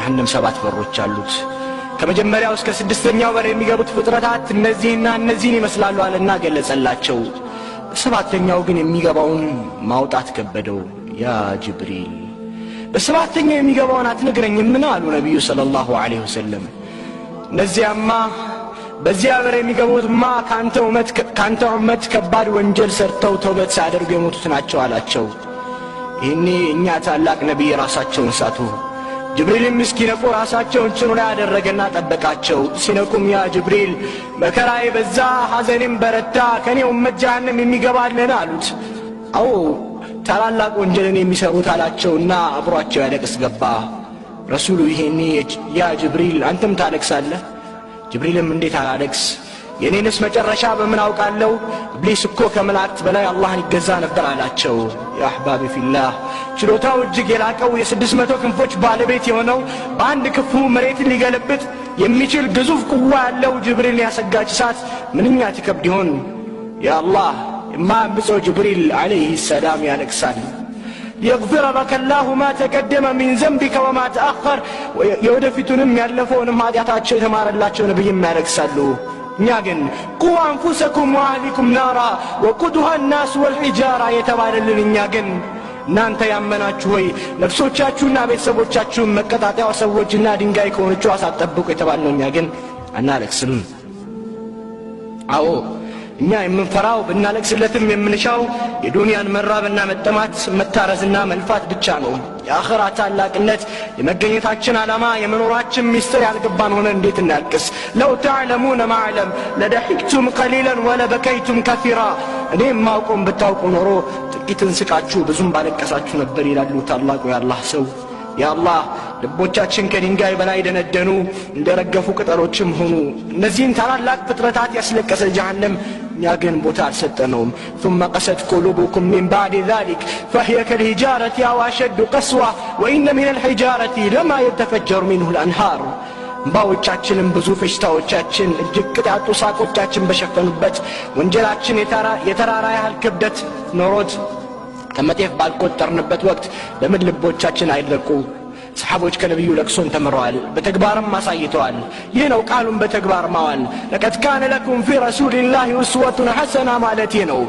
የጀሃነም 7 በሮች አሉት ከመጀመሪያው እስከ 6ኛው በር የሚገቡት ፍጥረታት እነዚህና እነዚህን ይመስላሉ አለና ገለጸላቸው 7ኛው ግን የሚገባውን ማውጣት ከበደው ያ ጅብሪል በ7ኛው የሚገባውን አትነግረኝም ምን አሉ ነብዩ ሰለላሁ ዐለይሂ ወሰለም እነዚያማ በዚያ በር የሚገቡትማ ካንተ ኡመት ከባድ ወንጀል ሰርተው ተውበት ሳያደርጉ የሞቱት ናቸው አላቸው ይህኔ እኛ ታላቅ ነብይ ራሳቸውን ሳቱ ጅብሪል ምስኪነቁ ራሳቸውን ጭኑ ላይ ያደረገና ጠበቃቸው ሲነቁም ያ ጅብሪል መከራዬ በዛ ሐዘኔም በረታ ከኔ ኡመት ጀሃነም የሚገባልን አሉት አው ታላላቅ ወንጀልን የሚሰሩት አላቸውና አብሯቸው ያለቅስ ገባ ረሱሉ ይሄኔ ያ ጅብሪል አንተም ታለቅሳለህ ጅብሪልም እንዴት አላለቅስ የኔንስ መጨረሻ በምን አውቃለሁ ኢብሊስ እኮ ከመላእክት በላይ አላህን ይገዛ ነበር አላቸው ያ አህባቢ ፊላህ ችሎታው እጅግ የላቀው የ600 ክንፎች ባለቤት የሆነው በአንድ ክፉ መሬትን ሊገለብጥ የሚችል ግዙፍ ቁዋ ያለው ጅብሪል ያሰጋች እሳት ምንኛ ትከብድ ይሆን ያ አላህ የማያምፀው ጅብሪል አለይሂ ሰላም ያለቅሳል يغفر لك الله ما تقدم من ذنبك وما تأخر የወደፊቱንም ያለፈውንም ኃጢአታቸው የተማረላቸው ነብይም ያለቅሳሉ እኛ ግን ቁ አንፉሰኩም ወአህሊኩም ናራ ወቁዱሃ الناس والحجارة የተባለልን እኛ ግን እናንተ ያመናችሁ ሆይ ነፍሶቻችሁና ቤተሰቦቻችሁን መቀጣጣያው ሰዎችና ድንጋይ ከሆነችው አሳጠብቁ የተባልነው እኛ ግን አናለቅስም አዎ እኛ የምንፈራው ብናለቅስለትም የምንሻው የዱንያን መራብና መጠማት መታረዝና መልፋት ብቻ ነው የአኺራ ታላቅነት የመገኘታችን ዓላማ የመኖራችን ሚስጥር ያልገባን ሆነ እንዴት እናልቅስ ለው ተዕለሙነ ማዕለም ለደሒክቱም ቀሊላን ወለበከይቱም ከሲራ እኔም ማውቆም ብታውቁ ኖሮ ጥቂትን ስቃችሁ ብዙም ባለቀሳችሁ ነበር ይላሉ ታላቁ የአላህ ሰው ያ አላህ ልቦቻችን ከድንጋይ በላይ ደነደኑ እንደረገፉ ቅጠሎችም ሆኑ እነዚህን ታላላቅ ፍጥረታት ያስለቀሰ ጀሃነም እኛ ግን ቦታ አልሰጠነውም ثم قست قلوبكم من بعد ذلك فهي كالحجارة أو أشد قسوة وإن من الحجارة لما يتفجر منه الأنهار ባዎቻችንም ብዙ ፈሽታዎቻችን እጅግ ቅጣጡ ሳቆቻችን በሸፈኑበት ወንጀላችን የተራራ ያህል ክብደት ኖሮት ከመጤፍ ባልቆጠርንበት ወቅት ለምን ልቦቻችን አይደረቁ ሰሃቦች ከነብዩ ለቅሶን ተመረዋል በተግባርም አሳይተዋል ይህ ነው ቃሉን በተግባር ማዋል لقد كان لكم في رسول الله أسوة حسنة ማለት ነው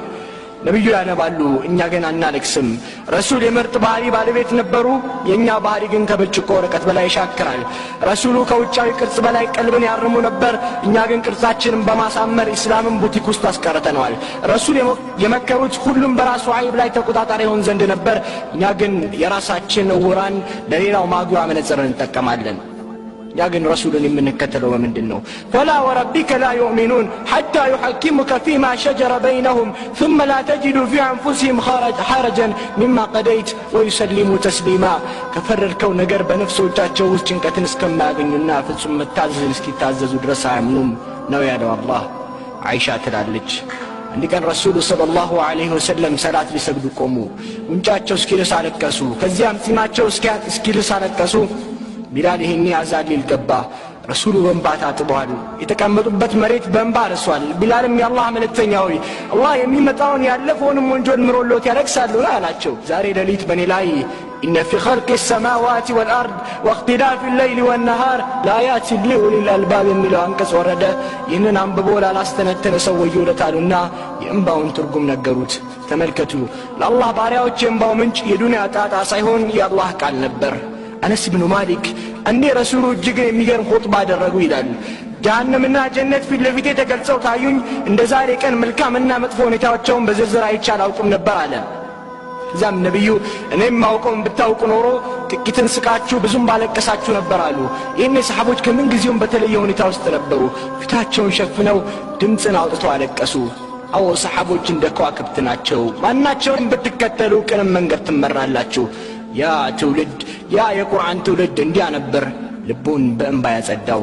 ነብዩ ያነባሉ እኛ ግን አናለቅስም ረሱል የምርጥ ባህሪ ባለቤት ነበሩ የኛ ባህሪ ግን ከብርጭቆ ወረቀት በላይ ይሻክራል ረሱሉ ከውጫዊ ቅርጽ በላይ ቀልብን ያርሙ ነበር እኛ ግን ቅርጻችንን በማሳመር እስላምን ቡቲክ ውስጥ አስቀርተናል ረሱል የመከሩት ሁሉም በራሱ አይብ ላይ ተቆጣጣሪ ሆን ዘንድ ነበር እኛ ግን የራሳችን ወራን ለሌላው ማጉያ መነጽርን እንጠቀማለን يا جن رسول من كتلوا ومن دينه فلا وربك لا يؤمنون حتى يحكمك فيما شجر بينهم ثم لا تجدوا في أنفسهم حرجا مما قضيت ويسلموا تسليما كفر الكون قرب نفسه وتاتشوز جنك تنسكم ما بيننا ثم التعزز نسكي تعززوا درسا عملهم نويا الله عيشة تلالج عندي كان رسول صلى الله عليه وسلم صلاة لسجدوا قوموا ونجاتشو سكيلس على الكسو كزيام تيماتشو سكيلس على الكسو ቢላል ይሄን ያዛሊል ገባ ረሱሉ በእንባታ ተባሉ የተቀመጡበት መሬት በእንባ ረሷል ቢላልም የአላህ መልእክተኛ ሆይ አላህ የሚመጣውን ያለፈውን ወንጀል ምሮሎት ያረክሳሉ አላቸው ዛሬ ሌሊት በኔ ላይ إن في خلق السماوات والأرض واختلاف الليل والنهار لآيات لأولي الألباب የሚለው አንቀጽ ወረደ ይህንን አንብቦ ላላስተነተነ ሰው ወዮለታሉና የእንባውን ትርጉም ነገሩት ተመልከቱ ለአላህ ባሪያዎች የእንባው ምንጭ የዱንያ ጣጣ ሳይሆን የአላህ ቃል ነበር أنس بن مالك أني رسول الجيجن يميجر خطبة درجوا إلى جهنمنا جنة في اللفيتة تقلصوا تعيون إن ذلك كان ملكا منا مدفون يتوجهون بزرزر عيشان أوكم نبرالا زام نبيو أنما أوكم بتاوكم نورو كتن سكاتشو بزوم بالك كساتشو نبرالو إني صحابوش كمن جزيون بتليون يتوست نبرو فتاتشون شفناو دمتنا عطتوا على كسو أو صحابوش عندكوا كبتناتشو ما ناتشون بتكتلو كان من قد مرالاتشو يا تولد يا قرآن تولد انديا نبر لبون بأنبا يزداو